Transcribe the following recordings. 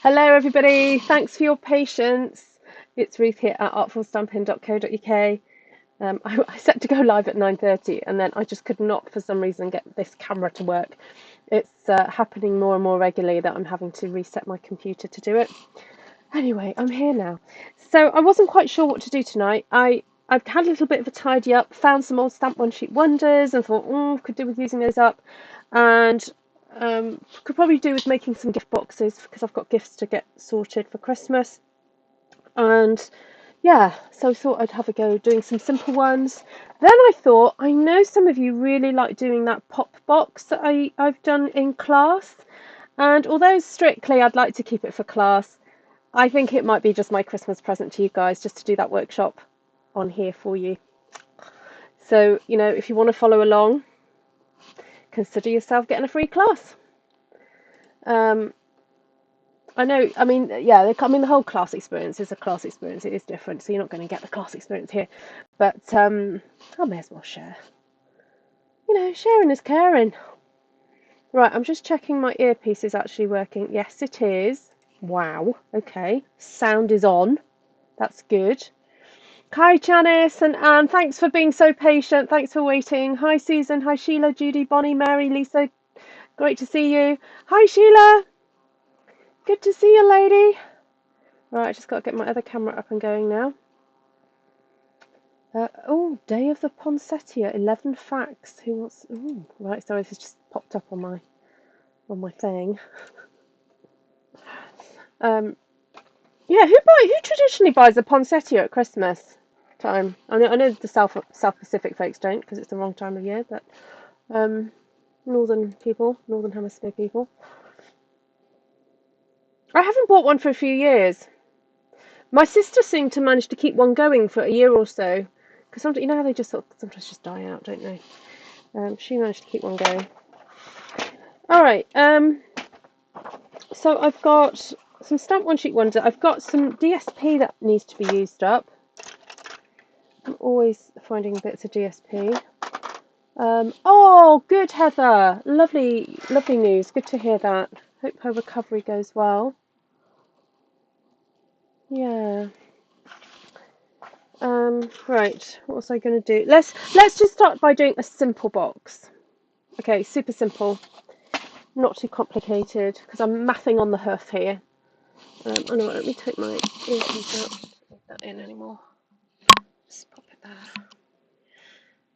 Hello everybody, thanks for your patience. It's Ruth here at artfulstampin.co.uk. I set to go live at 9:30 and then I just could not for some reason get this camera to work. It's happening more and more regularly that I'm having to reset my computer to do it. Anyway, I'm here now. So I wasn't quite sure what to do tonight. I've had a little bit of a tidy up, found some old Stamp One Sheet Wonders and thought, could do with using those up. And could probably do with making some gift boxes because I've got gifts to get sorted for Christmas. And yeah, so I thought I'd have a go doing some simple ones. Then I thought, I know some of you really like doing that pop box that I've done in class. And although strictly I'd like to keep it for class, I think it might be just my Christmas present to you guys just to do that workshop on here for you. So, if you want to follow along, consider yourself getting a free class. I know, the whole class experience is a class experience. It is different, so you're not going to get the class experience here. But I may as well share. Sharing is caring. Right, I'm just checking my earpiece is actually working. Yes, it is. Wow, okay. Sound is on. That's good. Hi, Janice and Anne. Thanks for being so patient. Thanks for waiting. Hi, Susan. Hi, Sheila, Judy, Bonnie, Mary, Lisa. Great to see you. Hi, Sheila. Good to see you, lady. Right, I just got to get my other camera up and going now. Day of the Poinsettia. 11 facts. Who wants? Ooh, right. Sorry, this has just popped up on my thing. Who traditionally buys a poinsettia at Christmas time? I know the South Pacific folks don't because it's the wrong time of year, but Northern Hemisphere people. I haven't bought one for a few years. My sister seemed to manage to keep one going for a year or so, because sometimes how they just sometimes just die out, don't they? She managed to keep one going. All right. So I've got some Stamp One Sheet Wonder. I've got some DSP that needs to be used up. I'm always finding bits of DSP. Good, Heather. Lovely, lovely news. Good to hear that. Hope her recovery goes well. Yeah. Right. What was I going to do? Let's just start by doing a simple box. Okay, super simple. Not too complicated because I'm mathing on the hoof here. Let me take my earpiece out. Don't need that in anymore. Just pop it there.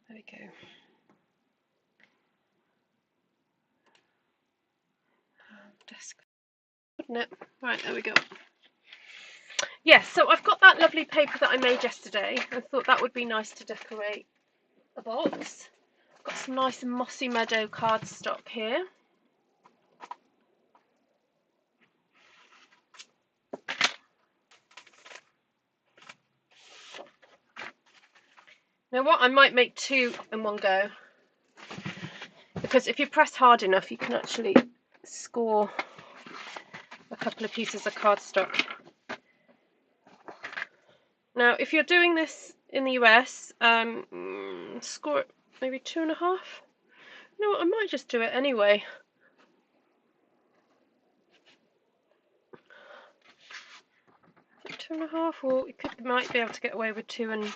There we go. Desk. Wouldn't it? Right, there we go. Yes, so I've got that lovely paper that I made yesterday. I thought that would be nice to decorate a box. I've got some nice Mossy Meadow cardstock here. Now what, I might make two in one go. Because if you press hard enough, you can actually score a couple of pieces of cardstock. Now, if you're doing this in the US, score it maybe 2.5. You know what, I might just do it anyway. Is it 2.5, or you might be able to get away with 2 and...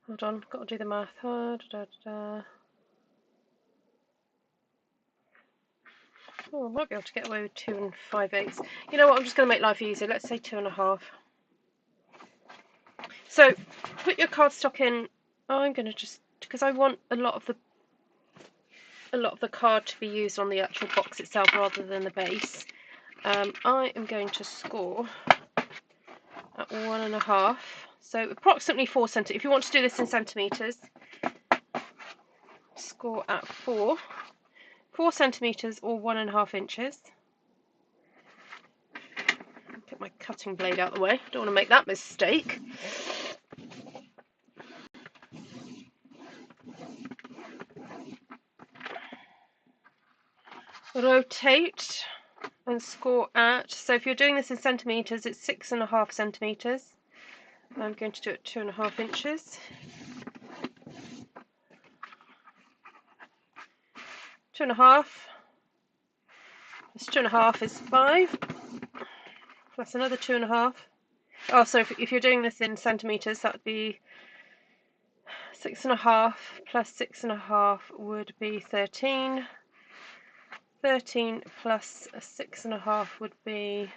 Hold on, got to do the math. Oh, I might be able to get away with 2 5/8. You know what, I'm just going to make life easier. Let's say 2.5. So, put your cardstock in. I'm going to just, because I want a lot of the card to be used on the actual box itself rather than the base. I am going to score at 1.5. So approximately 4 centimeters. If you want to do this in centimeters, score at 4 centimeters or 1.5 inches. Get my cutting blade out of the way. Don't want to make that mistake. Rotate and score at, so if you're doing this in centimeters, it's 6.5 centimeters. I'm going to do it 2.5 inches. 2.5 plus 2.5 is 5, plus another 2.5. Oh, so if you're doing this in centimeters, that would be 6.5 plus 6.5 would be 13. 13 plus 6.5 would be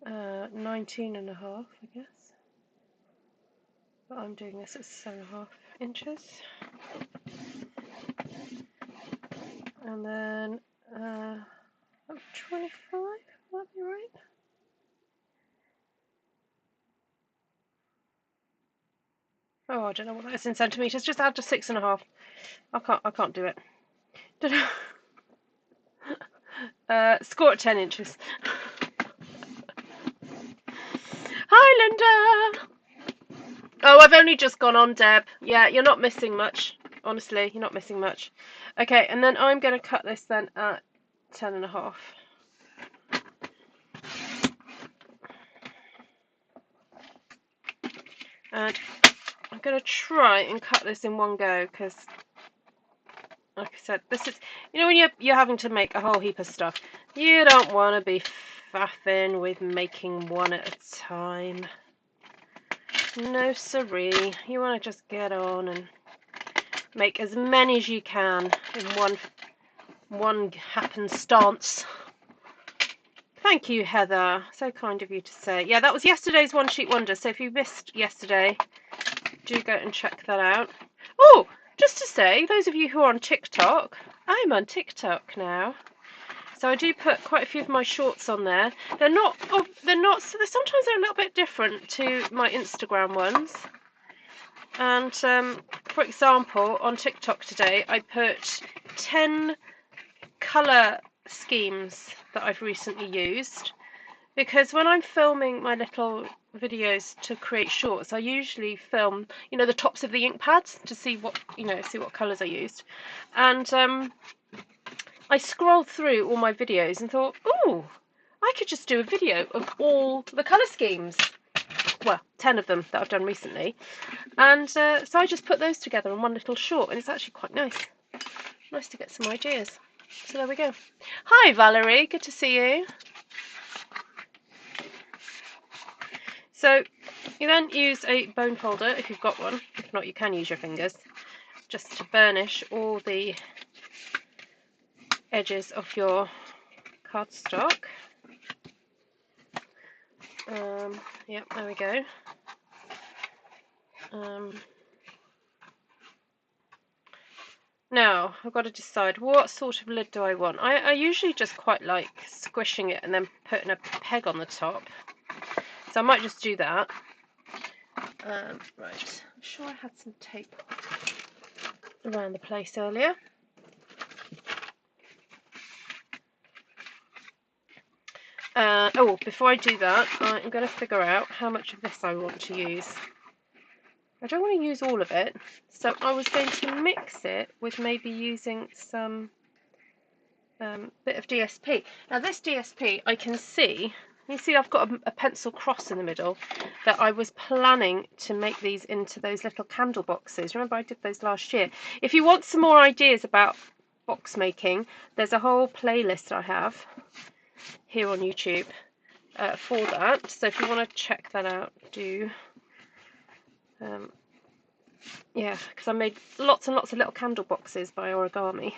19.5, I guess. But I'm doing this at 7.5 inches. And then 25, will that be right? Oh, I don't know what that is in centimeters. Just add to 6.5. I can't do it. Score at 10 inches. Hi, Linda. Oh, I've only just gone on, Deb. Yeah, you're not missing much. Honestly, you're not missing much. Okay, and then I'm going to cut this then at 10.5. And I'm going to try and cut this in one go because, like I said, this is, you know, when you're having to make a whole heap of stuff, you don't want to be faffing with making one at a time. No siree. You want to just get on and make as many as you can in one happenstance. Thank you, Heather. So kind of you to say. Yeah, that was yesterday's One Sheet Wonder. So if you missed yesterday, do go and check that out. Oh, just to say, those of you who are on TikTok, I'm on TikTok now. So I do put quite a few of my shorts on there. They're not. So sometimes they're a little bit different to my Instagram ones. And for example, on TikTok today, I put 10 colour schemes that I've recently used, because when I'm filming my little videos to create shorts, I usually film, you know, the tops of the ink pads to see what, you know, see what colours I used. And I scrolled through all my videos and thought, oh, I could just do a video of all the colour schemes. Well, 10 of them that I've done recently. And so I just put those together in one little short, and it's actually quite nice. Nice to get some ideas. So there we go. Hi, Valerie. Good to see you. So you then use a bone folder if you've got one. If not, you can use your fingers just to burnish all the edges of your cardstock. Yep, there we go. Now I've got to decide what sort of lid do I want. I usually just quite like squishing it and then putting a peg on the top. So I might just do that. Right, I'm sure I had some tape around the place earlier. Oh, before I do that, I'm going to figure out how much of this I want to use. I don't want to use all of it, so I was going to mix it with maybe using some bit of DSP. Now this DSP, I can see, you see I've got a pencil cross in the middle, that I was planning to make these into those little candle boxes. Remember I did those last year. If you want some more ideas about box making, there's a whole playlist I have here on YouTube for that. So if you want to check that out, do. Yeah, because I made lots and lots of little candle boxes by origami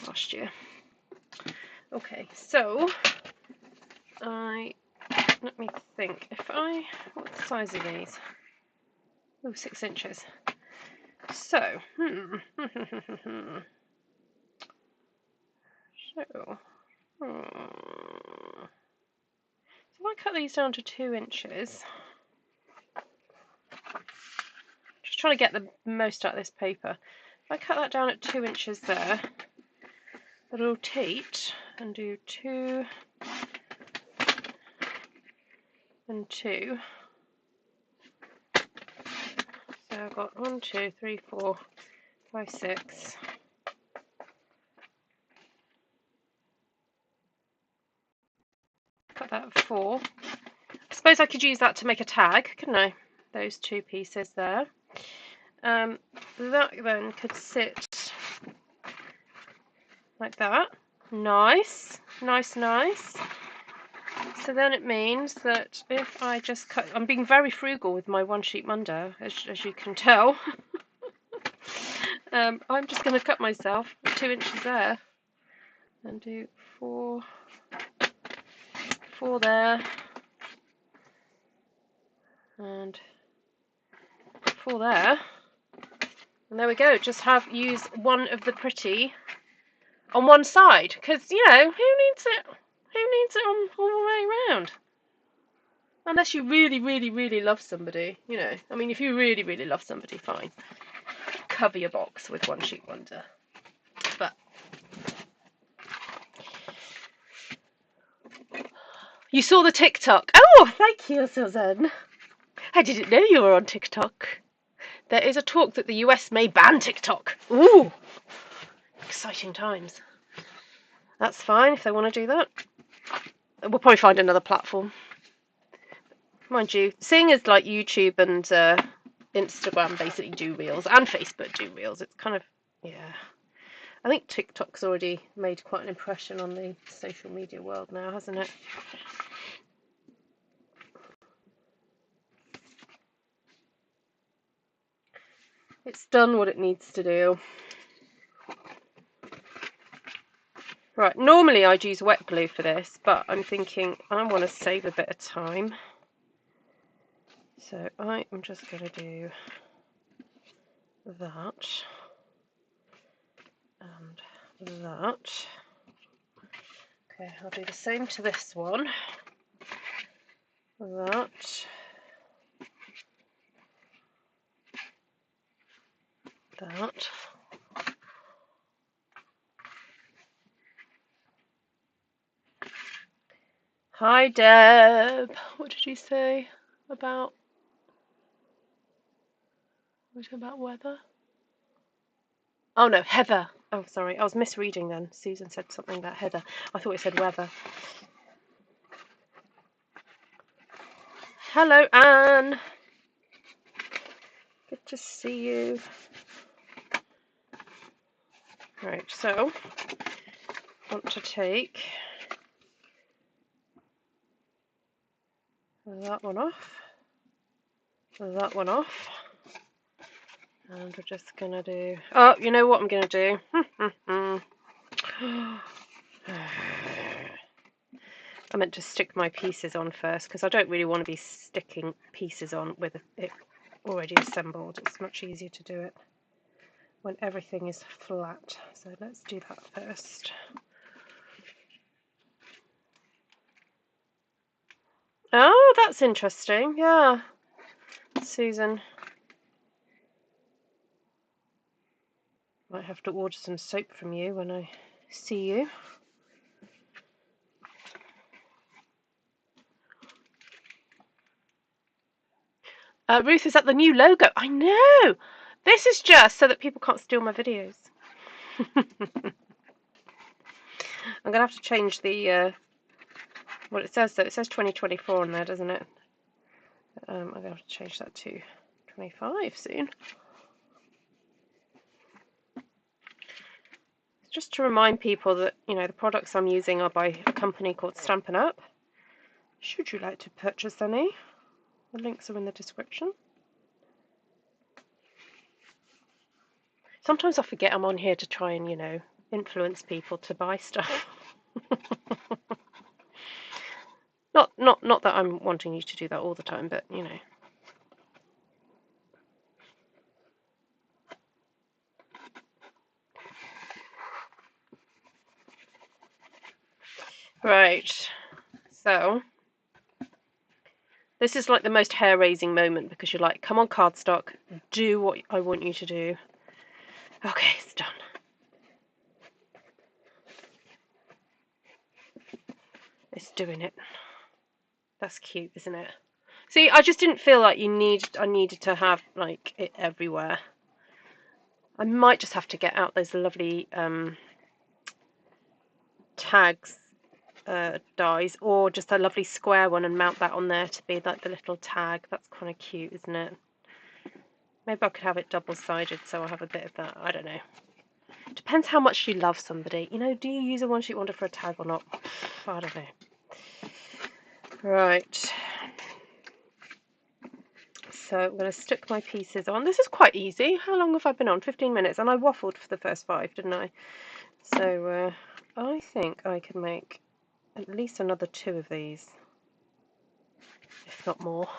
last year. Okay, so let me think. What size are these? Oh, 6 inches. So, so if I cut these down to 2 inches, just trying to get the most out of this paper. If I cut that down at 2 inches there, rotate and do 2 and 2. So I've got 1, 2, 3, 4, 5, 6. Cut that at 4. I suppose I could use that to make a tag, couldn't I? Those 2 pieces there. That then could sit like that. Nice, nice, nice. So then it means that if I just cut, I'm being very frugal with my one sheet Monday, as you can tell. I'm just going to cut myself 2 inches there and do four there and 4 there. And there we go. Just use one of the pretty on one side, because you know who needs it? Who needs it on all the way around? Unless you really, really, really love somebody, you know. I mean, if you really, really love somebody, fine. Cover your box with one sheet wonder. But you saw the TikTok. Oh, thank you, Susan. I didn't know you were on TikTok. There is a talk that the US may ban TikTok. Ooh, exciting times. That's fine if they want to do that. We'll probably find another platform. Mind you, seeing as like YouTube and Instagram basically do reels, and Facebook do reels, it's kind of, yeah. I think TikTok's already made quite an impression on the social media world now, hasn't it? It's done what it needs to do. Right, normally I'd use wet glue for this, but I'm thinking I want to save a bit of time. So I am just going to do that and that. Okay, I'll do the same to this one. That. That. Hi Deb. What did you say about weather? Oh no, Heather. Oh sorry, I was misreading then. Susan said something about Heather. I thought it said weather. Hello Anne. Good to see you. Right, so I want to take that one off, and we're just gonna do, oh, you know what I'm gonna do? I meant to stick my pieces on first, because I don't really want to be sticking pieces on with it already assembled. It's much easier to do it when everything is flat. So let's do that first. Oh, that's interesting. Yeah, Susan. Might have to order some soap from you when I see you. Ruth, is that the new logo? I know! This is just so that people can't steal my videos. I'm going to have to change the, what it says though. It says 2024 on there, doesn't it? I'm going to have to change that to 25 soon. Just to remind people that, you know, the products I'm using are by a company called Stampin Up. Should you like to purchase any, the links are in the description. Sometimes I forget I'm on here to try and, you know, influence people to buy stuff. Not that I'm wanting you to do that all the time, but, you know. Right, so this is like the most hair-raising moment, because you're like, come on cardstock, do what I want you to do. Okay, it's done. It's doing it. That's cute, isn't it? See, I just didn't feel like I needed to have like it everywhere. I might just have to get out those lovely tags dies, or just a lovely square one and mount that on there to be like the little tag. That's kind of cute, isn't it? Maybe I could have it double-sided so I have a bit of that. I don't know. Depends how much you love somebody. You know, do you use a one-sheet wonder for a tag or not? I don't know. Right. So I'm going to stick my pieces on. This is quite easy. How long have I been on? 15 minutes. And I waffled for the first 5, didn't I? So I think I can make at least another 2 of these, if not more.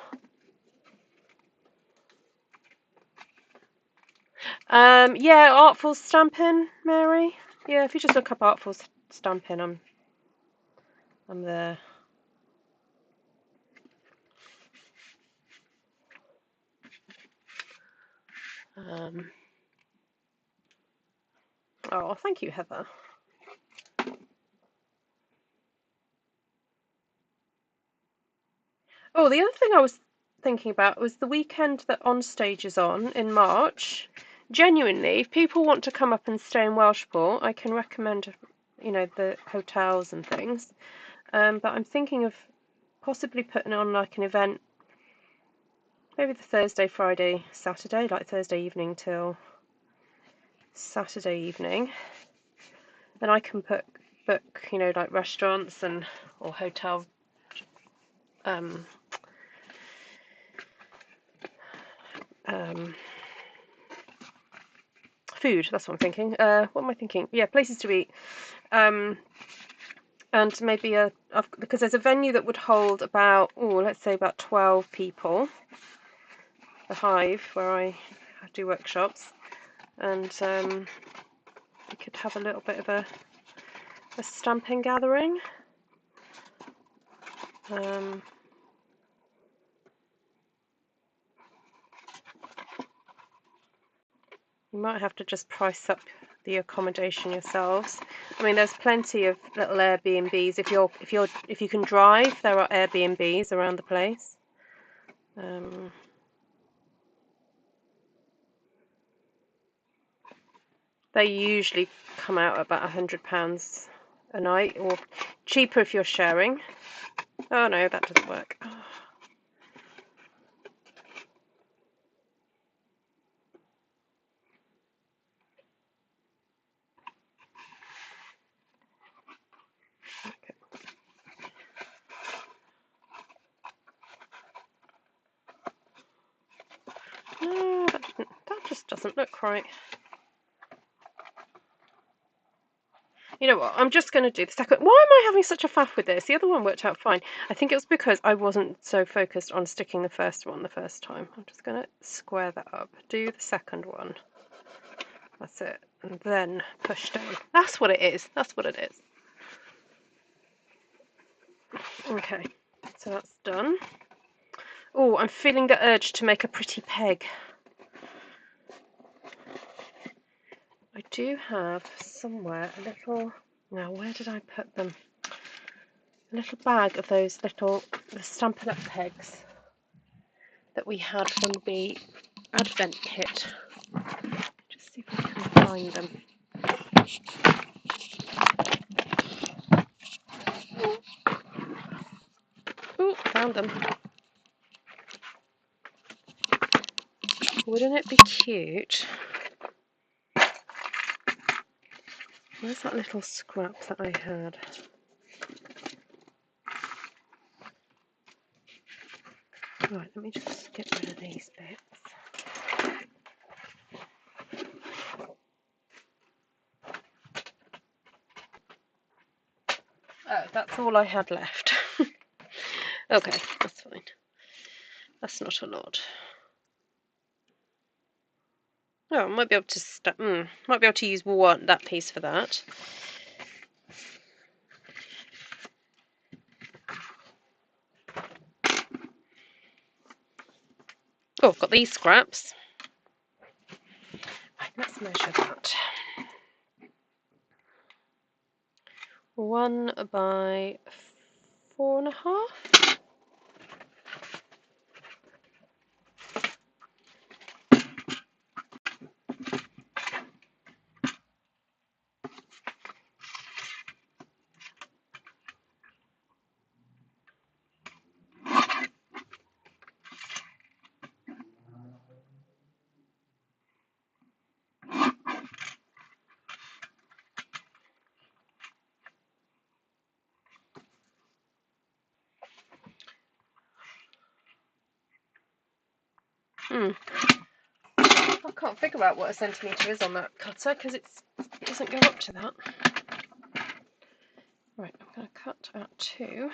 Yeah, Artful Stampin, Mary. Yeah, if you just look up Artful Stampin, I'm there. Oh, thank you, Heather. Oh, the other thing I was thinking about was the weekend that On Stage is on in March. Genuinely, if people want to come up and stay in Welshpool, I can recommend, you know, the hotels and things. But I'm thinking of possibly putting on like an event, maybe the Thursday, Friday, Saturday, like Thursday evening till Saturday evening. Then I can book, you know, like restaurants and or hotel food. That's what I'm thinking. What am I thinking? Yeah, places to eat. And maybe because there's a venue that would hold about, let's say about 12 people. The Hive, where I do workshops, and we could have a little bit of a stamping gathering. You might have to just price up the accommodation yourselves. I mean, there's plenty of little Airbnbs. If you can drive, there are Airbnbs around the place. They usually come out about £100 a night, or cheaper if you're sharing. Oh no, that doesn't work. Okay. No, that just doesn't look right. You know what? I'm just going to do the second. Why am I having such a faff with this? The other one worked out fine. I think it was because I wasn't so focused on sticking the first one the first time. I'm just going to square that up. Do the second one. That's it. And then push down. That's what it is. That's what it is. Okay. So that's done. Oh, I'm feeling the urge to make a pretty peg. I do have somewhere a little... Now, where did I put them? A little bag of those little Stampin' Up pegs that we had from the Advent kit. Just see if I can find them. Oh, found them. Wouldn't it be cute? Where's that little scrap that I had? Right, let me just get rid of these bits. Oh, that's all I had left. Okay, that's fine. That's not a lot. Oh, I might be able to use that piece for that. Oh, I've got these scraps. Right, let's measure that. 1 by 4.5. I can't figure out what a centimetre is on that cutter because it doesn't go up to that. Right, I'm going to cut at 2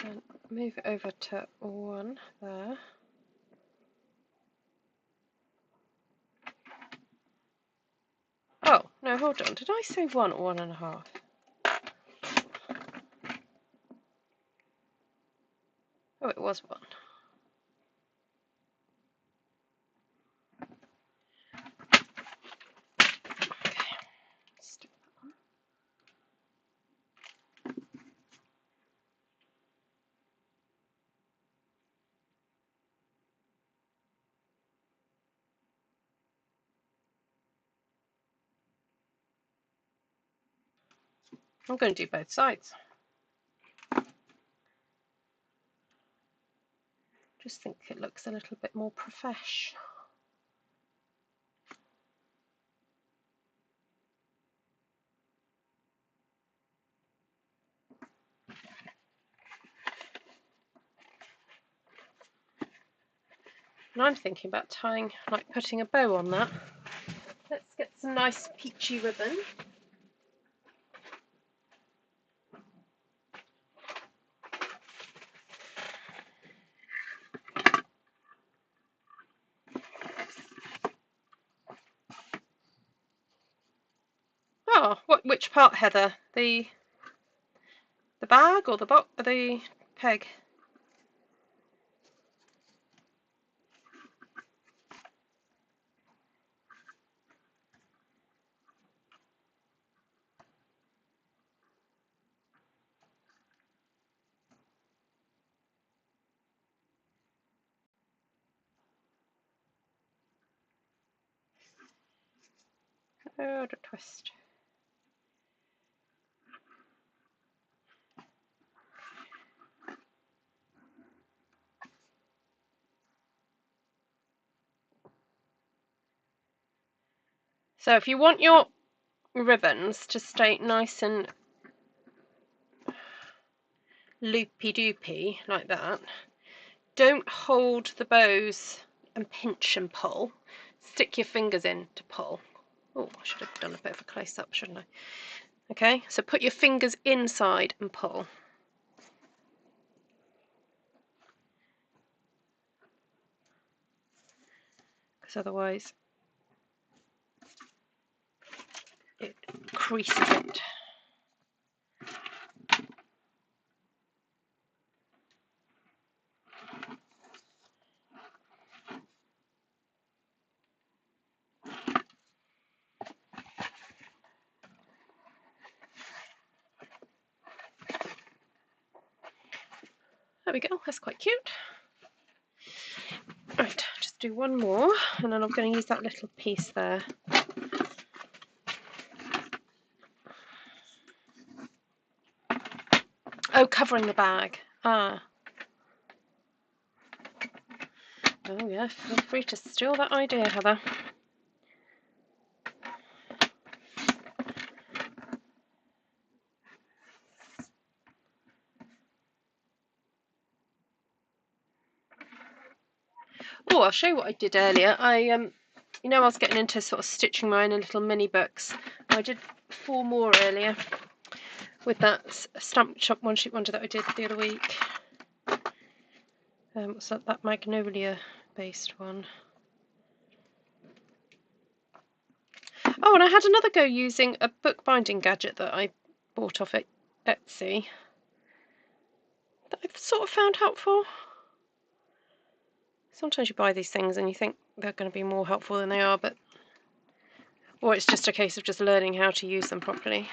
and move it over to 1 there. Oh, no, hold on. Did I say 1 or 1.5? Oh, it was 1. Okay, stick that on. I'm going to do both sides. Just think it looks a little bit more profesh. And I'm thinking about tying, like putting a bow on that. Let's get some nice peachy ribbon. Oh, which part, Heather? The bag or the box or the peg? Oh, the twist. So if you want your ribbons to stay nice and loopy-doopy like that, don't hold the bows and pinch and pull. Stick your fingers in to pull. Oh, I should have done a bit of a close-up, shouldn't I? Okay, so put your fingers inside and pull. Because otherwise it creases it. There we go, that's quite cute. Right, just do one more and then I'm going to use that little piece there. Oh, covering the bag. Ah. Oh yeah, feel free to steal that idea, Heather. Oh, I'll show you what I did earlier. You know, I was getting into sort of stitching my own little mini books. I did 4 more earlier with that Stamp Shop one sheet wonder that I did the other week. So that magnolia based one. Oh, and I had another go using a bookbinding gadget that I bought off at Etsy that I've sort of found helpful. Sometimes you buy these things and you think they're going to be more helpful than they are, or it's just a case of just learning how to use them properly.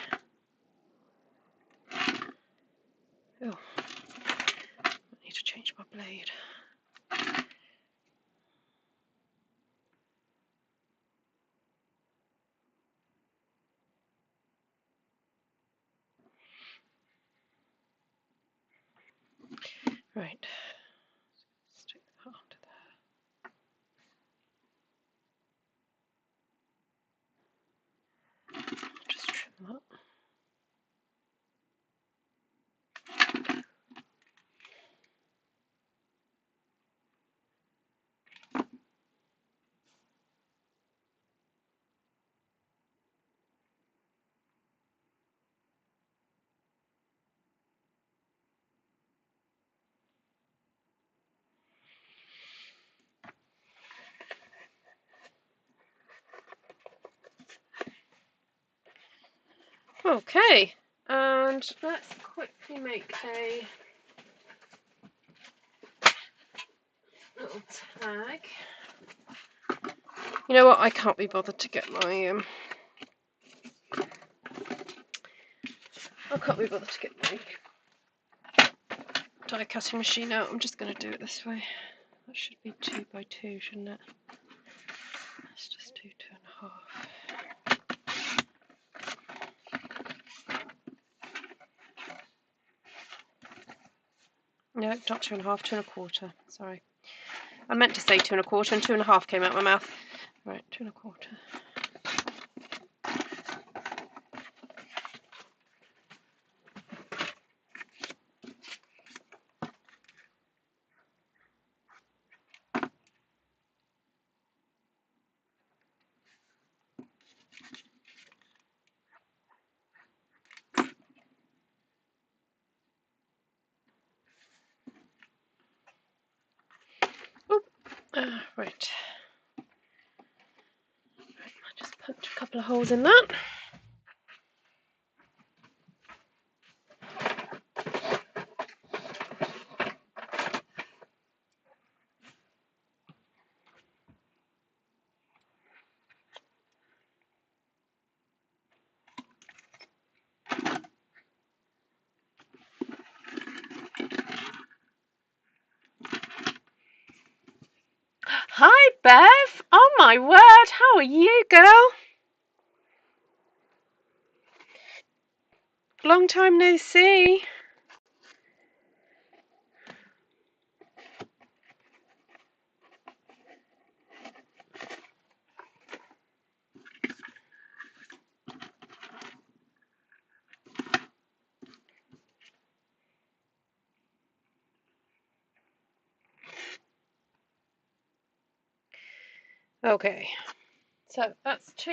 Oh, I need to change my blade. Right, stick that onto there. Just trim that. Okay, and let's quickly make a little tag. You know what? I can't be bothered to get my die cutting machine out. I'm just going to do it this way. That should be 2 by 2, shouldn't it? Let's just do 2.5. No, not 2.5, 2.25. Sorry. I meant to say 2.25 and 2.5 came out of my mouth. Right, 2.25. Right. I just punched a couple of holes in that. Hi, Bev. Oh my word, how are you, girl? Long time no see. Okay, so that's 2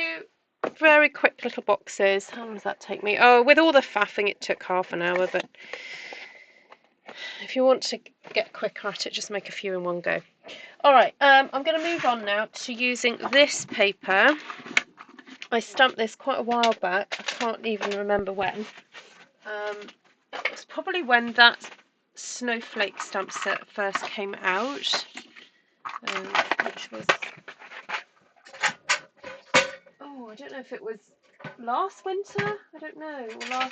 very quick little boxes. How long does that take me? Oh, with all the faffing, it took half an hour, but if you want to get quicker at it, just make a few in one go. All right, I'm going to move on now to using this paper. I stamped this quite a while back. I can't even remember when. It was probably when that snowflake stamp set first came out, which was, oh, I don't know if it was last winter, I don't know, or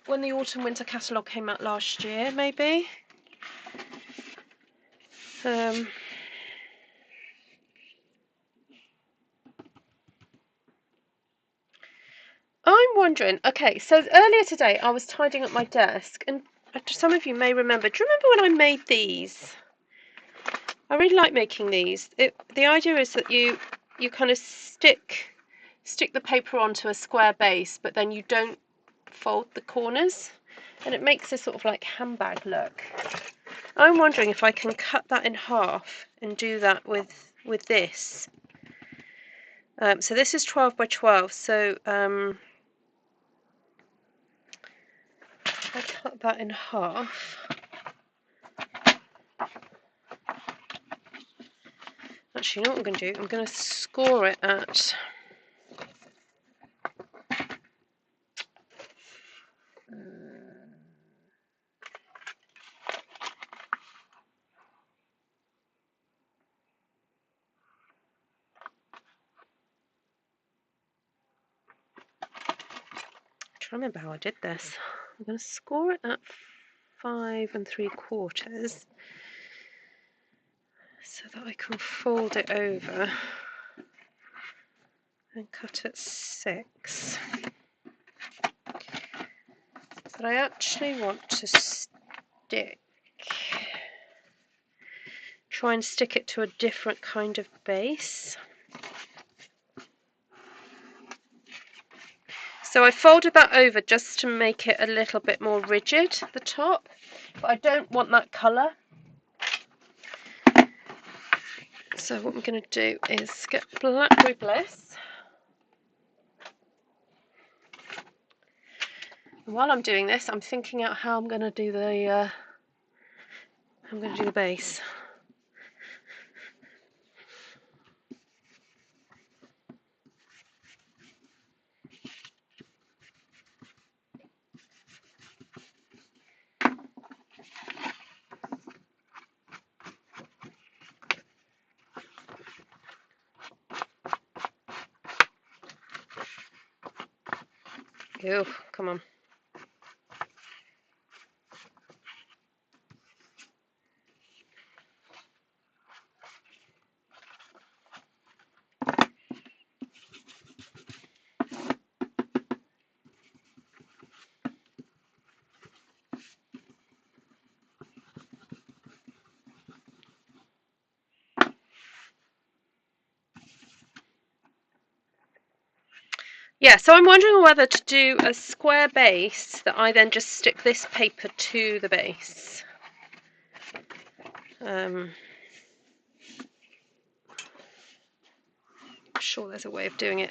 when the autumn winter catalogue came out last year, maybe. I'm wondering, okay, so earlier today I was tidying up my desk, and some of you may remember, do you remember when I made these? I really like making these. The idea is that you kind of stick the paper onto a square base, but then you don't fold the corners, and it makes a sort of like handbag look. I'm wondering if I can cut that in half and do that with this. So this is 12 by 12, so I cut that in half. Actually, you know what I'm going to do? I'm going to score it at trying to remember how I did this. I'm going to score it at 5 3/4 so that I can fold it over and cut at 6. But I actually want to try and stick it to a different kind of base. So I folded that over just to make it a little bit more rigid, the top, but I don't want that colour. So what I'm going to do is get Blackberry Bliss. And while I'm doing this, I'm thinking out how I'm going to do the base. Ooh, come on. Yeah, so I'm wondering whether to do a square base that I then just stick this paper to the base. I'm sure there's a way of doing it.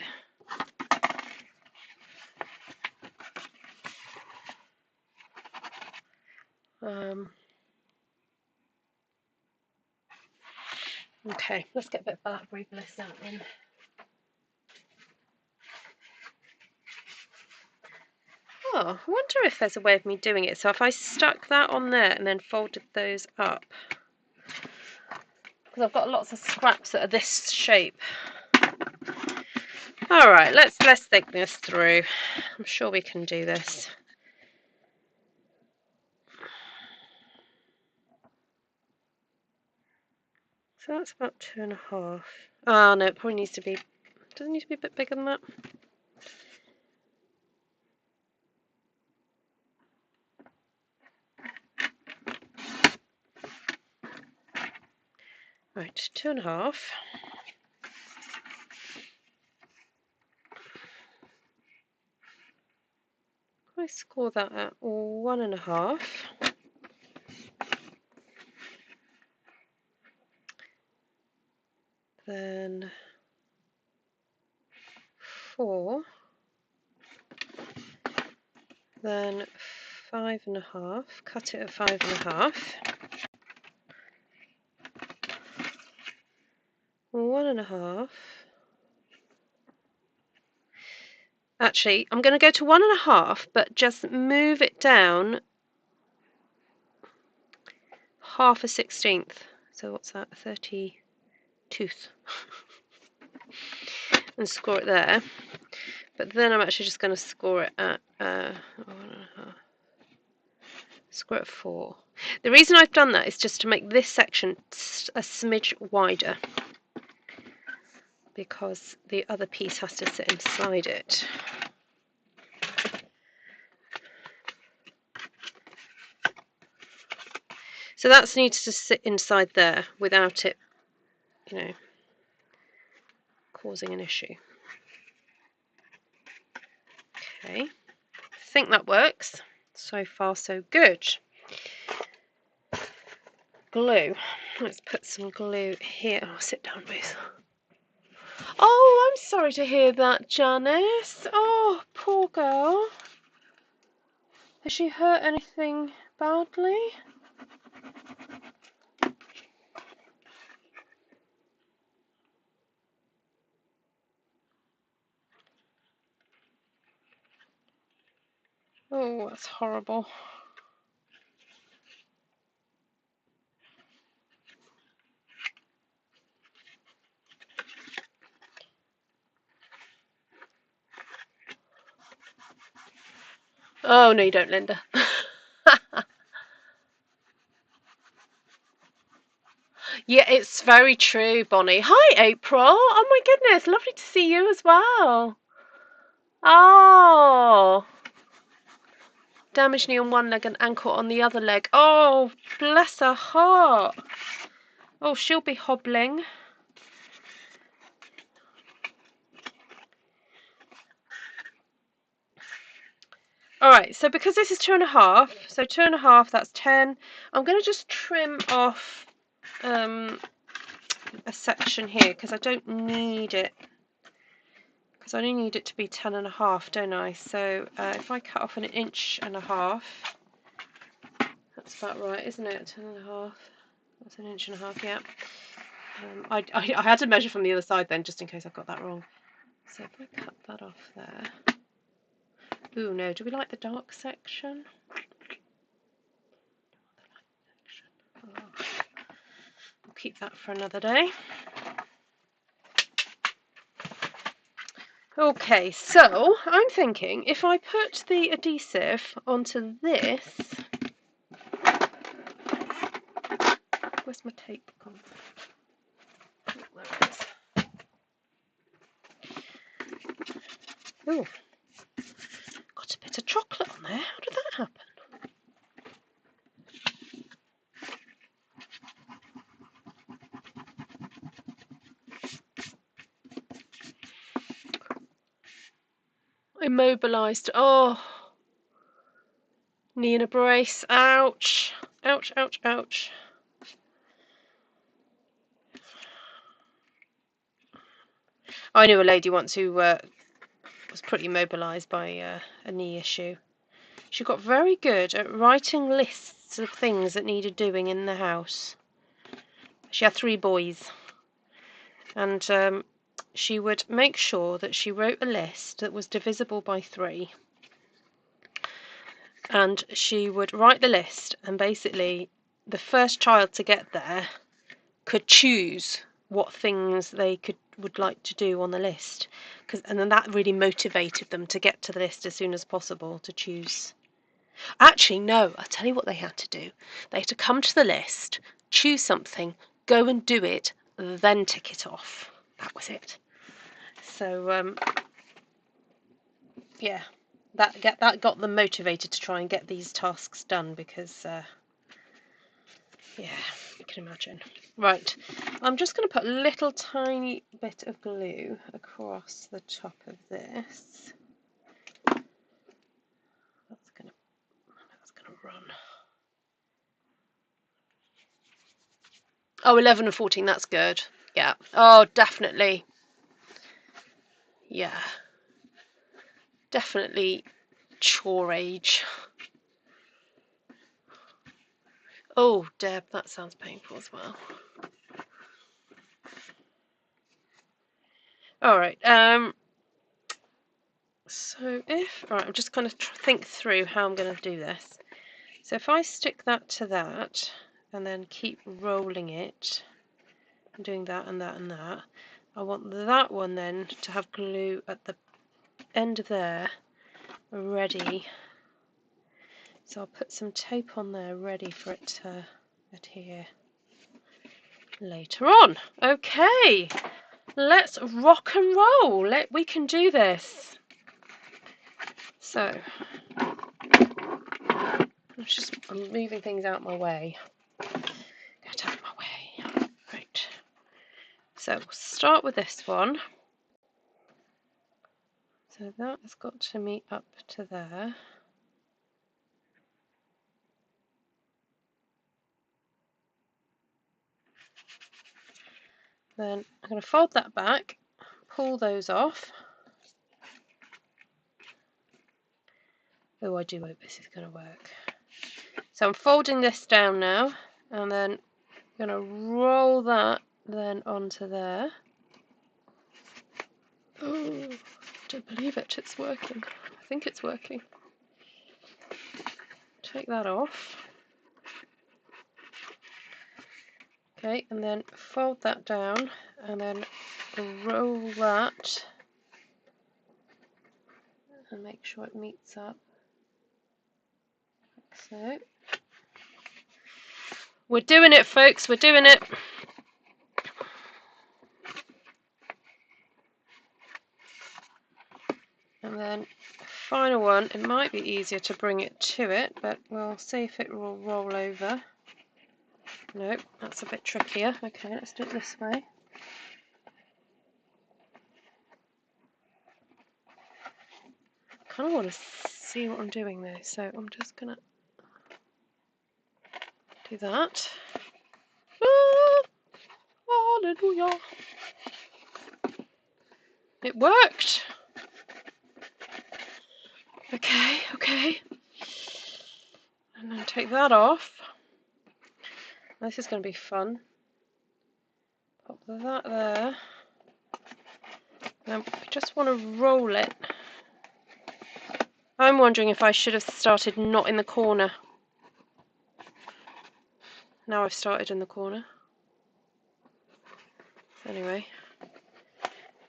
Okay, let's get a bit of blackberry bliss out then. Oh, I wonder if there's a way of me doing it. So if I stuck that on there and then folded those up, because I've got lots of scraps that are this shape. All right, let's think this through. I'm sure we can do this. So that's about 2.5. Oh no, it probably needs to be. Doesn't it need to be a bit bigger than that? Right, 2.5. I score that at 1.5. Then 4. Then 5.5. Cut it at 5.5. 1.5. Actually, I'm going to go to 1.5, but just move it down 1/2 16th. So what's that? 32th. And score it there. But then I'm actually just going to score it at 1.5. Score it at 4. The reason I've done that is just to make this section a smidge wider, because the other piece has to sit inside it. So that needs to sit inside there without it, you know, causing an issue. Okay, I think that works. So far, so good. Glue. Let's put some glue here. Oh, sit down, please. Oh, I'm sorry to hear that, Janice. Oh, poor girl. Has she hurt anything badly? Oh, that's horrible. Oh, no, you don't, Linda. Yeah, it's very true, Bonnie. Hi, April. Oh, my goodness. Lovely to see you as well. Oh. Damaged knee on one leg and ankle on the other leg. Oh, bless her heart. Oh, she'll be hobbling. Alright, so because this is 2.5, so 2.5, that's 10. I'm going to just trim off a section here because I don't need it. Because I only need it to be 10.5, don't I? So if I cut off 1.5 inches, that's about right, isn't it? 10.5. That's 1.5 inches, yeah. I had to measure from the other side then, just in case I've got that wrong. So if I cut that off there. Ooh, no, do we like the dark section? Oh, we'll keep that for another day. Okay, so I'm thinking if I put the adhesive onto this, where's my tape gone? Oh, there it is. Oh, got a bit of chocolate on there. How did that happen? Immobilised. Oh, knee in a brace. Ouch. Ouch, ouch, ouch. I knew a lady once who was pretty immobilised by a knee issue. She got very good at writing lists of things that needed doing in the house. She had 3 boys, and she would make sure that she wrote a list that was divisible by 3. And she would write the list, and basically the first child to get there could choose what things they would like to do on the list, and then that really motivated them to get to the list as soon as possible to choose. Actually, no, I'll tell you what they had to do. They had to come to the list, choose something, go and do it, then tick it off. That was it. So, yeah, that got them motivated to try and get these tasks done because, yeah, you can imagine. Right, I'm just going to put a little tiny bit of glue across the top of this. That's going to run. Oh, 11 and 14, that's good. Yeah. Oh, definitely. Yeah. Definitely chore age. Oh, Deb, that sounds painful as well. All right. So I'm just going to think through how I'm going to do this. So if I stick that to that, and then keep rolling it, and doing that and that and that, I want that one then to have glue at the end of there, ready. So I'll put some tape on there, ready for it to adhere later on. Okay. Let's rock and roll. We can do this. So, I'm moving things out my way. Get out of my way. Right. So, we'll start with this one. So that has got to meet up to there. Then I'm going to fold that back, pull those off. Oh, I do hope this is going to work. So I'm folding this down now, and then I'm going to roll that then onto there. Oh, I don't believe it, it's working. I think it's working. Take that off. Okay, and then fold that down, and then roll that, and make sure it meets up. So, we're doing it, folks, we're doing it. And then final one, it might be easier to bring it to it, but we'll see if it will roll over. Nope, that's a bit trickier. Okay, let's do it this way. I kind of want to see what I'm doing though, so I'm just going to do that. Hallelujah! It worked! Okay, okay. And then take that off. This is going to be fun. Pop that there. Then I just want to roll it. I'm wondering if I should have started not in the corner. Now I've started in the corner. Anyway,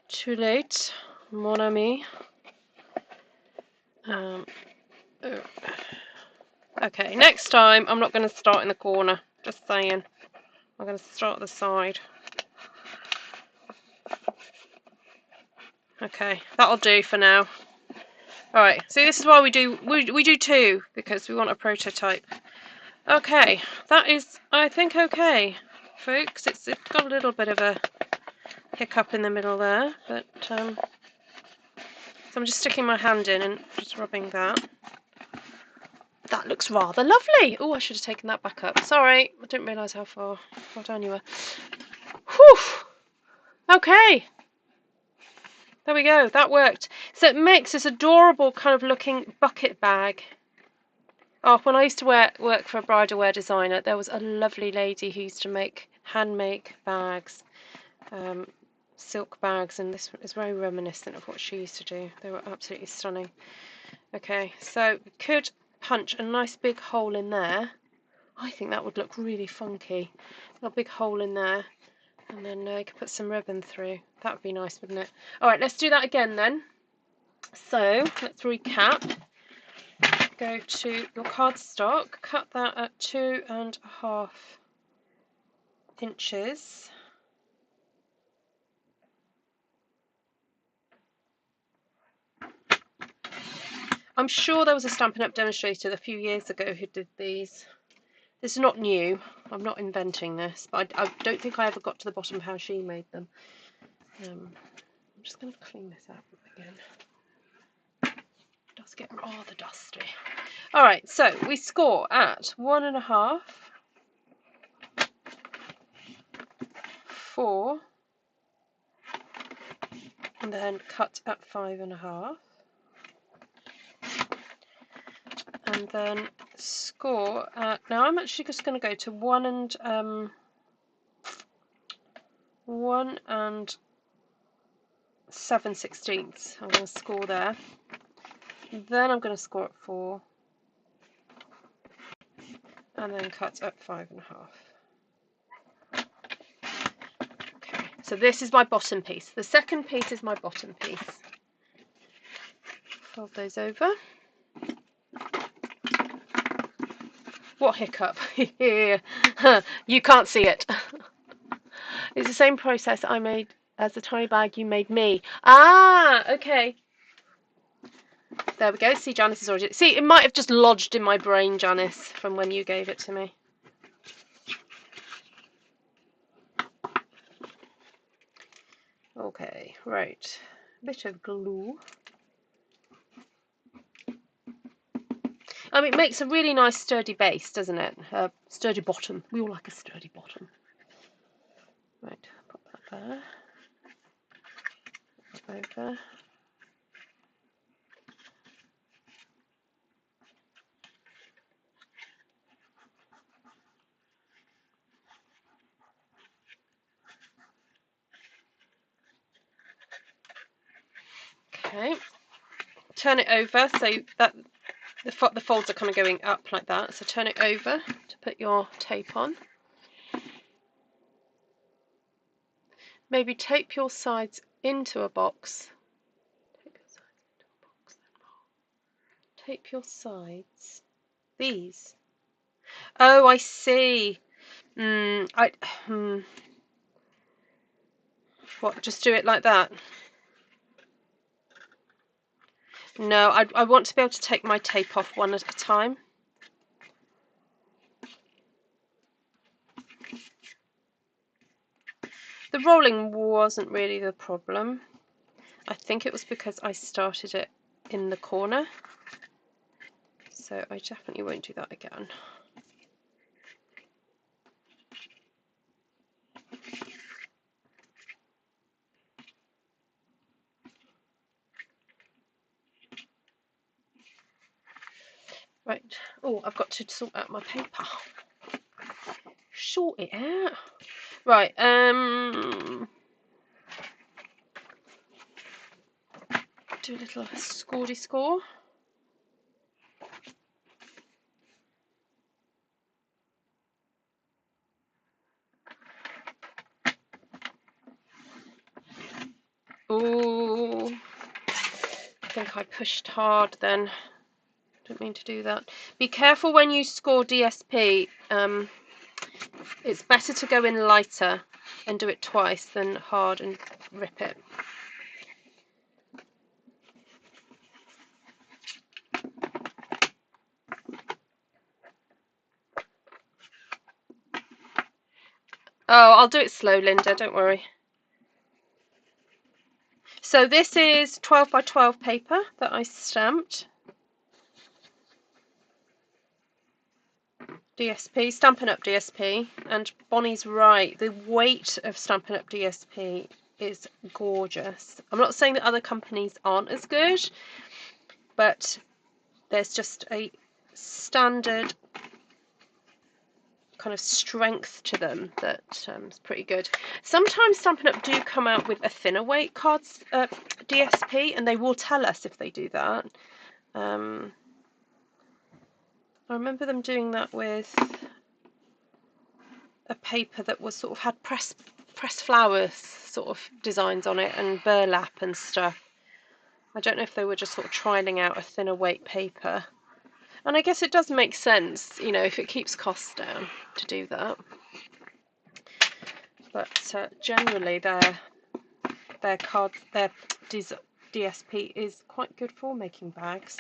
too late. Mon ami. Oh. Okay, next time I'm not going to start in the corner. Just saying. I'm going to start at the side. Okay, that'll do for now. Alright, see, this is why we do two, because we want a prototype. Okay, that is, I think, okay, folks. It's got a little bit of a hiccup in the middle there, but so I'm just sticking my hand in and just rubbing that. That looks rather lovely. Oh, I should have taken that back up. Sorry, I didn't realise how far down you were. Whew! Okay. There we go, that worked. So it makes this adorable kind of looking bucket bag. Oh, when I used to work for a bridal wear designer, there was a lovely lady who used to hand make bags, silk bags, and this is very reminiscent of what she used to do. They were absolutely stunning. Okay, so we could punch a nice big hole in there. I think that would look really funky. A big hole in there. And then you could put some ribbon through. That would be nice, wouldn't it? Alright, let's do that again then. So, let's recap. Go to your cardstock, cut that at 2.5 inches. I'm sure there was a Stampin' Up demonstrator a few years ago who did these. This is not new. I'm not inventing this, but I don't think I ever got to the bottom of how she made them. I'm just going to clean this up again. It does get rather dusty. Alright, so we score at 1.5, 4, and then cut at 5.5. And then score at, now I'm actually just going to go to 1 and 7/16. I'm going to score there. Then I'm going to score at 4. And then cut at 5.5. Okay, so this is my bottom piece. The second piece is my bottom piece. Fold those over. What hiccup? You can't see it. It's the same process I made as the tiny bag you made me. Ah, okay. There we go. See, Janice is already... See, it might have just lodged in my brain, Janice, from when you gave it to me. Okay, right. Bit of glue. It makes a really nice sturdy base, doesn't it? Sturdy bottom. We all like a sturdy bottom. Right, put that there. Over. Okay. Turn it over so that the folds are kind of going up like that. So turn it over to put your tape on. Maybe tape your sides into a box. Tape your sides. These. Oh, I see. What? Just do it like that? No, I want to be able to take my tape off one at a time. The rolling wasn't really the problem. I think it was because I started it in the corner. So I definitely won't do that again. Right. Oh, I've got to sort out my paper. Sort it out. Right. Do a little scoredy score. Ooh. I pushed hard then. Don't mean to do that. Be careful when you score DSP. It's better to go in lighter and do it twice than hard and rip it. Oh, I'll do it slow, Linda, don't worry. So this is 12 by 12 paper that I stamped. DSP, Stampin Up DSP, and Bonnie's right, the weight of Stampin Up DSP is gorgeous. I'm not saying that other companies aren't as good, but there's just a standard kind of strength to them that is pretty good. Sometimes Stampin' Up do come out with a thinner weight cards DSP, and they will tell us if they do that. I remember them doing that with a paper that was sort of had pressed flowers sort of designs on it and burlap and stuff. I don't know if they were just sort of trialing out a thinner weight paper. And I guess it does make sense, you know, if it keeps costs down to do that. But generally their DSP is quite good for making bags.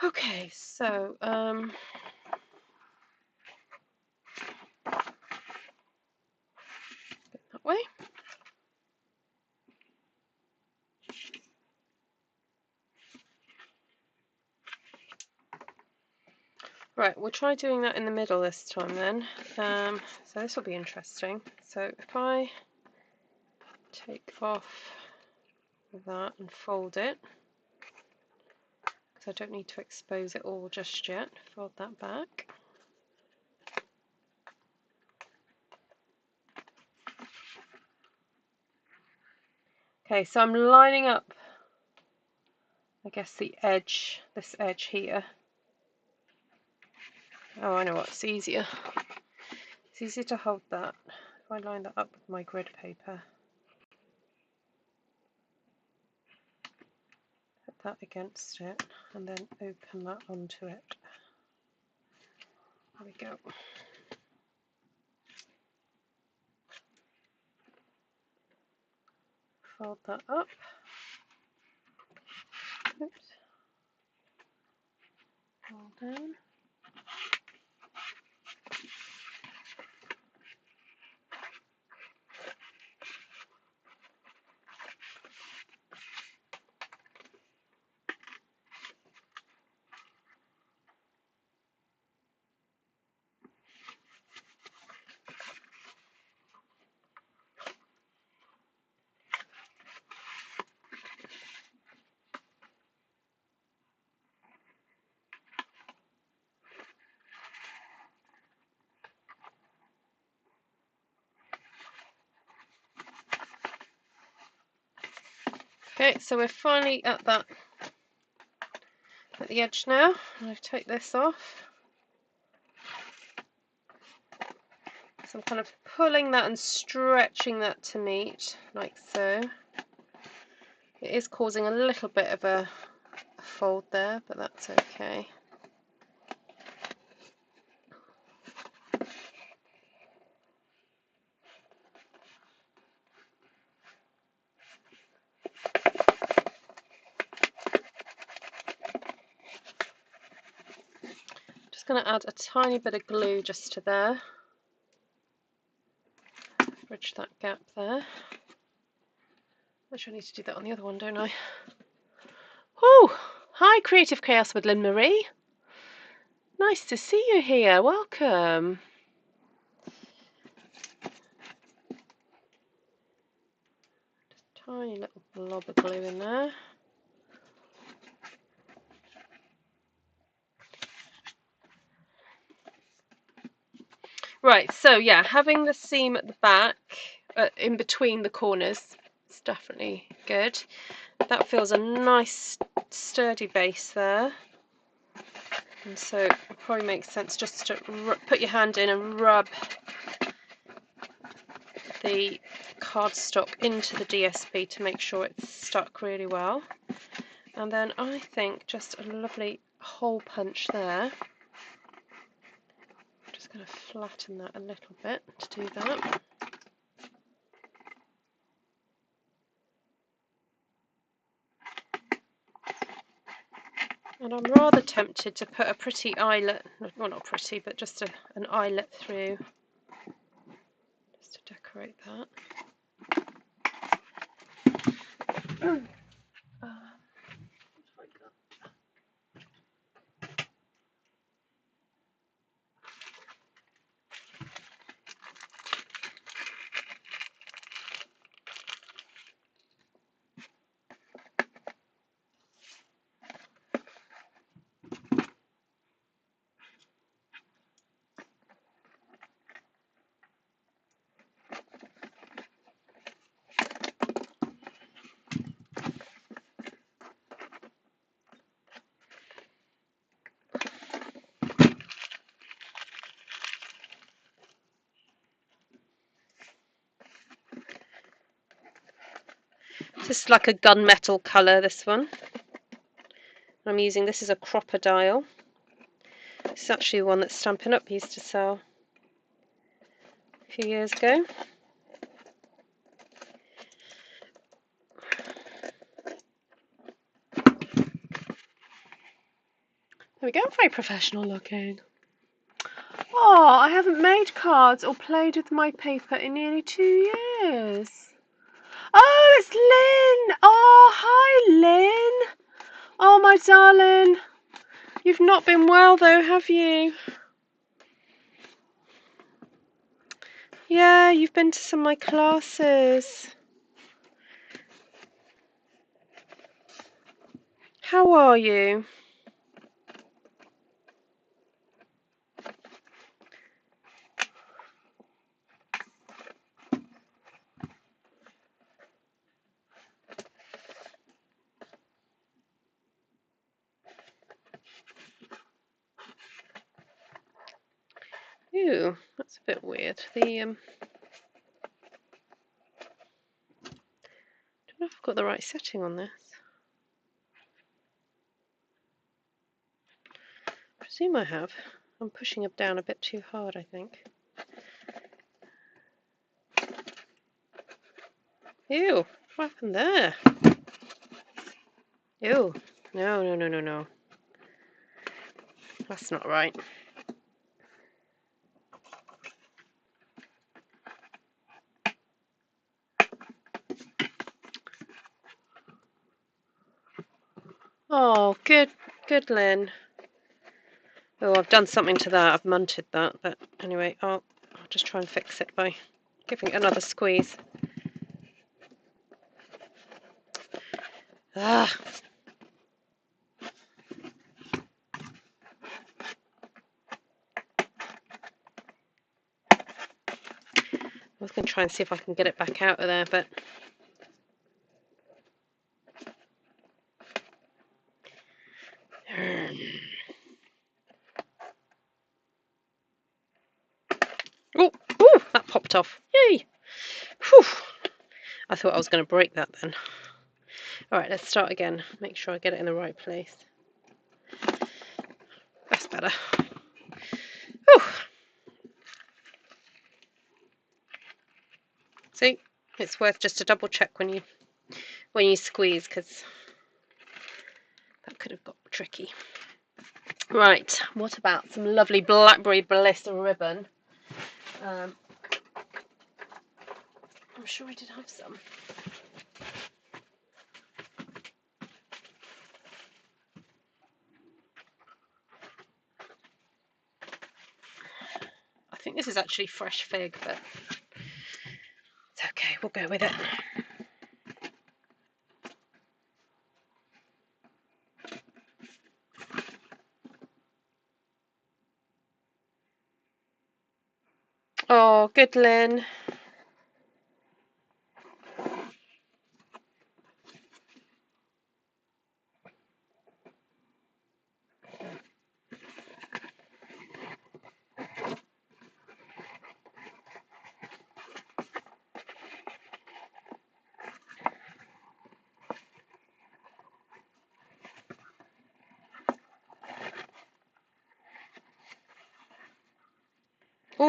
Okay, so that way. Right, we'll try doing that in the middle this time then. So this will be interesting. So if I take off that and fold it, because I don't need to expose it all just yet, fold that back. Okay, so I'm lining up, I guess, the edge, this edge here. Oh, I know what's easier. It's easier to hold that if I line that up with my grid paper. Put that against it and then open that onto it. There we go. Fold that up. Oops. Fold down. Okay, so we're finally at the edge now. I'm going to take this off. So I'm kind of pulling that and stretching that to meet, like so. It is causing a little bit of a fold there, but that's okay. Just going to add a tiny bit of glue just to there. Bridge that gap there. Actually, I need to do that on the other one, don't I? Oh, hi Creative Chaos with Lynn Marie. Nice to see you here. Welcome. Just a tiny little blob of glue in there. Right, so yeah, having the seam at the back, in between the corners, is definitely good. That feels a nice sturdy base there. And so it probably makes sense just to put your hand in and rub the cardstock into the DSP to make sure it's stuck really well. And then I think just a lovely hole punch there. I'm just going to flatten that a little bit to do that. And I'm rather tempted to put a pretty eyelet, well not pretty, but just an eyelet through, just to decorate that. This is like a gunmetal colour, this one. I'm using, this is a crocodile. It's actually one that Stampin' Up used to sell a few years ago. There we go, very professional looking. Oh, I haven't made cards or played with my paper in nearly 2 years. Oh, it's Lynn! Oh, hi, Lynn! Oh, my darling. You've not been well, though, have you? Yeah, you've been to some of my classes. How are you? Ooh, that's a bit weird. The don't know if I've got the right setting on this. I presume I have. I'm pushing it down a bit too hard, I think. Ew, what happened there? Ew, no. That's not right. Oh, good, Lynn. Oh, I've done something to that. I've munted that, but anyway, I'll just try and fix it by giving it another squeeze. Ah. I was going to try and see if I can get it back out of there, but oh, that popped off. Yay! Whew. I thought I was going to break that then. All right, let's start again. Make sure I get it in the right place. That's better. Whew. See, it's worth just to double check when you squeeze, because that could have got tricky. Right, what about some lovely Blackberry Bliss ribbon? I'm sure I did have some. I think this is actually fresh fig, but it's okay, we'll go with it. Oh, good, Lynn.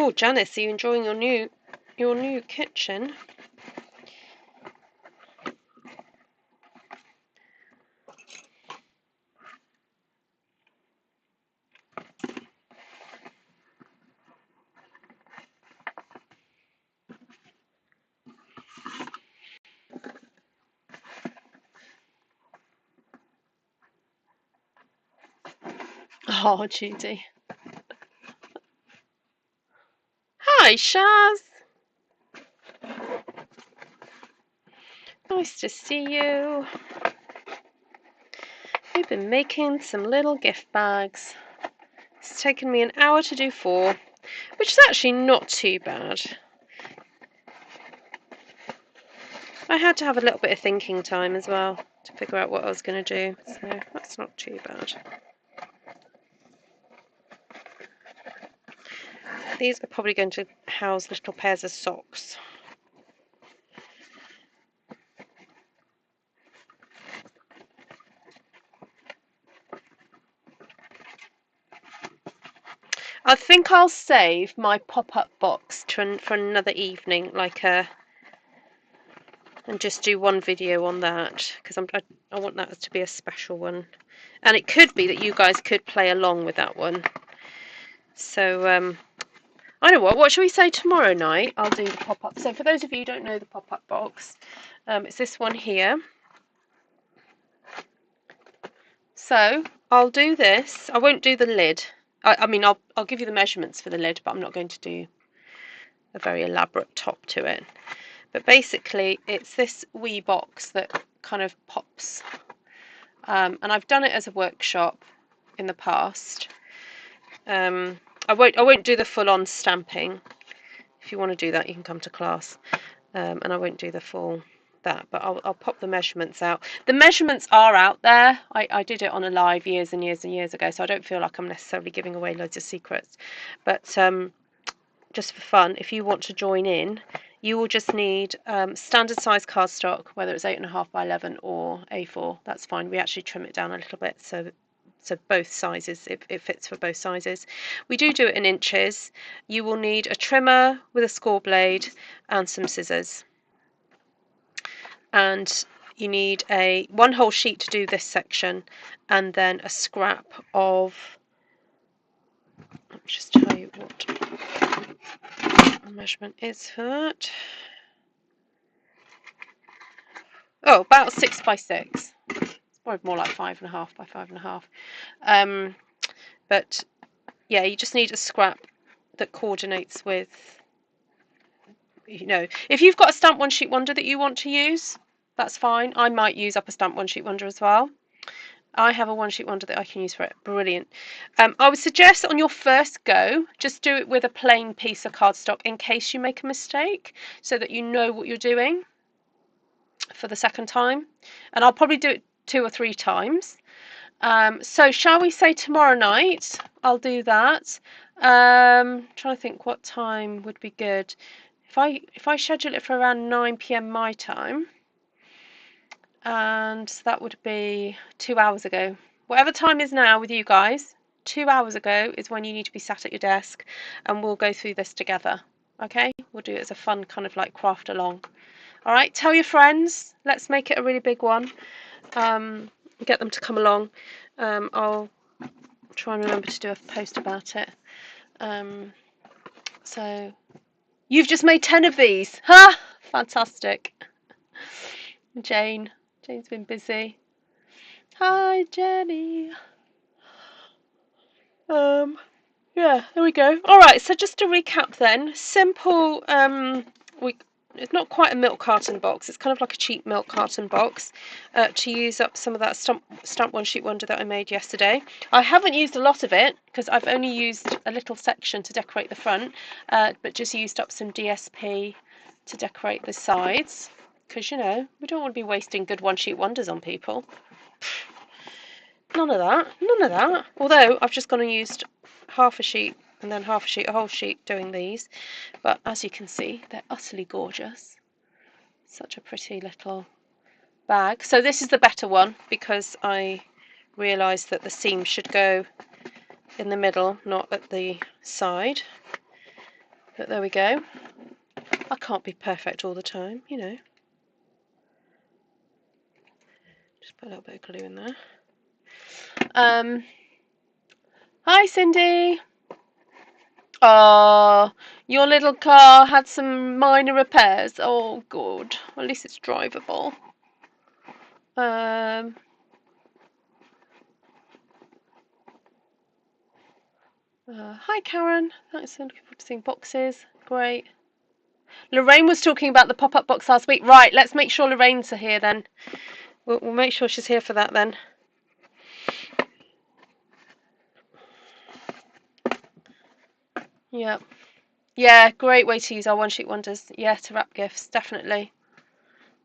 Oh, Janice, are you enjoying your new kitchen? Oh, Judy. Hi, Shaz. Nice to see you. We've been making some little gift bags. It's taken me an hour to do 4, which is actually not too bad. I had to have a little bit of thinking time as well to figure out what I was going to do, so that's not too bad. These are probably going to house little pairs of socks. I think I'll save my pop-up box for another evening, and just do one video on that, because I want that to be a special one, and it could be that you guys could play along with that one. So I know what shall we say tomorrow night? I'll do the pop-up. So for those of you who don't know the pop-up box, it's this one here. So I'll do this. I won't do the lid. I mean, I'll give you the measurements for the lid, but I'm not going to do a very elaborate top to it. But basically, it's this wee box that kind of pops. And I've done it as a workshop in the past. I won't do the full-on stamping. If you want to do that, you can come to class. And I won't do the full that, but I'll pop the measurements out. The measurements are out there. I did it on a live years and years and years ago, so I don't feel like I'm necessarily giving away loads of secrets. But just for fun, if you want to join in, you will just need standard size cardstock, whether it's 8.5 by 11 or A4. That's fine. We actually trim it down a little bit so both sizes, it fits for both sizes. We do it in inches. You will need a trimmer with a score blade and some scissors. And you need one whole sheet to do this section, and then a scrap of, let me just tell you what the measurement is for that. Oh, about 6 by 6. It's probably more like 5.5 by 5.5. But yeah, you just need a scrap that coordinates with, if you've got a Stamp One Sheet Wonder that you want to use, that's fine. I might use up a Stamp One Sheet Wonder as well. I have a One Sheet Wonder that I can use for it. Brilliant. I would suggest on your first go, just do it with a plain piece of cardstock in case you make a mistake, so that you know what you're doing for the second time. And I'll probably do it 2 or 3 times. So shall we say tomorrow night? I'll do that. Trying to think what time would be good. If I schedule it for around 9 p.m. my time, and that would be 2 hours ago. Whatever time is now with you guys, 2 hours ago is when you need to be sat at your desk, and we'll go through this together. Okay? We'll do it as a fun kind of like craft along. All right? Tell your friends. Let's make it a really big one. Get them to come along. I'll try and remember to do a post about it. So you've just made 10 of these. Ha! Fantastic. Jane's been busy. Hi, Jenny. Yeah, there we go. All right, so just to recap then, simple, it's not quite a milk carton box, it's kind of like a cheap milk carton box to use up some of that Stamp One Sheet Wonder that I made yesterday. I haven't used a lot of it because I've only used a little section to decorate the front, but just used up some DSP to decorate the sides, because, we don't want to be wasting good One Sheet Wonders on people. None of that. Although I've just gone and used half a sheet and then half a sheet, a whole sheet doing these. But as you can see, they're utterly gorgeous. Such a pretty little bag. So this is the better one because I realised that the seam should go in the middle, not at the side. But there we go. I can't be perfect all the time, you know. Just put a little bit of glue in there. Hi, Cindy. Oh, your little car had some minor repairs. Oh, good. Well, at least it's drivable. Hi, Karen. Thanks. I'm looking forward to seeing boxes. Great. Lorraine was talking about the pop-up box last week. Right, let's make sure Lorraine's here then. We'll make sure she's here for that then. Yeah. Yeah, great way to use our one-sheet wonders. Yeah, to wrap gifts, definitely.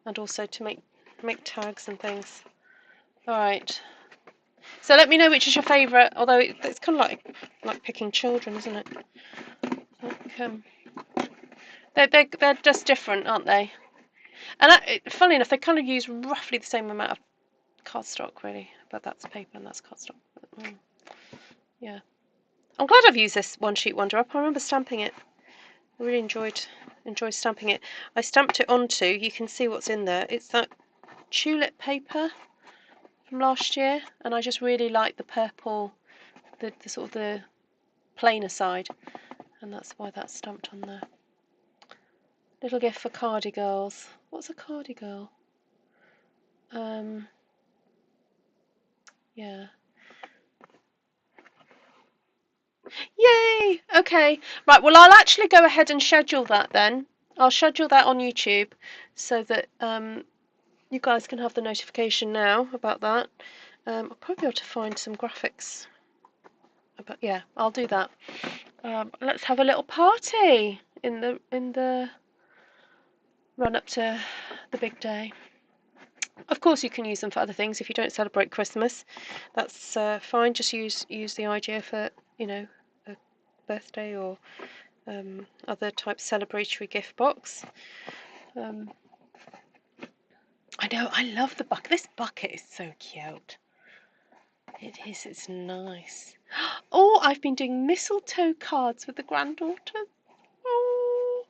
And also to make tags and things. All right. So let me know which is your favourite, although it's kind of like picking children, isn't it? Like, they're just different, aren't they? And funnily enough, they kind of use roughly the same amount of cardstock, really. But that's paper and that's cardstock. Yeah. I'm glad I've used this one-sheet wonder up. I remember stamping it. I really enjoyed stamping it. I stamped it onto, you can see what's in there. It's that tulip paper from last year, and I just really like the purple, the sort of the plainer side, and that's why that's stamped on there. Little gift for cardi girls. What's a cardi girl? Yeah. Yay! Okay. Right, well, I'll actually go ahead and schedule that then. I'll schedule that on YouTube so that you guys can have the notification now about that. I'll probably be able to find some graphics. But yeah, I'll do that. Let's have a little party in the run up to the big day. Of course, you can use them for other things. If you don't celebrate Christmas, that's fine. Just use the idea for, you know, a birthday or other type celebratory gift box. I know, I love the bucket. This bucket is so cute. It is, it's nice. Oh, I've been doing mistletoe cards with the granddaughters. Oh.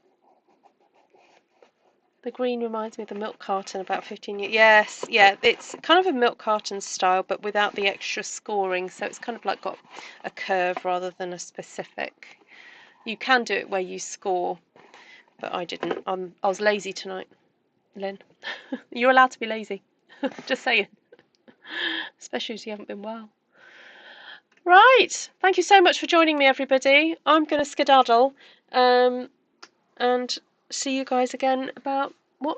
The green reminds me of the milk carton about 15 years. Yes, yeah, it's kind of a milk carton style, but without the extra scoring. So it's kind of like got a curve rather than a specific. You can do it where you score, but I didn't. I was lazy tonight, Lynn. You're allowed to be lazy. Just saying. Especially as you haven't been well. Right. Thank you so much for joining me, everybody. I'm going to skedaddle and see you guys again about,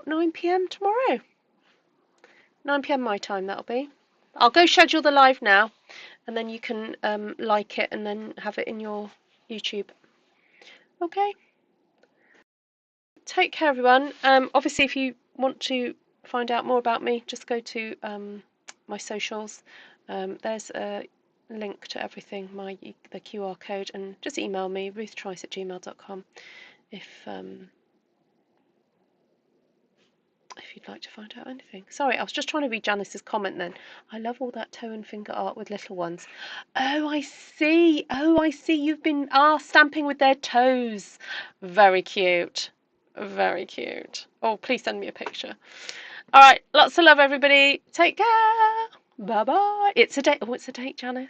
9 p.m. tomorrow? 9 p.m. my time, that'll be. I'll go schedule the live now, and then you can like it and then have it in your YouTube. Okay. Take care, everyone. Obviously, if you want to find out more about me, just go to my socials. There's a link to everything, the QR code, and just email me, ruthtrice@gmail.com, if you'd like to find out anything. Sorry, I was just trying to read Janice's comment then. I love all that toe and finger art with little ones. Oh, I see. You've been stamping with their toes. Very cute. Very cute. Oh, please send me a picture. All right, lots of love, everybody. Take care. Bye-bye. It's a date. Oh, it's a date, Janice.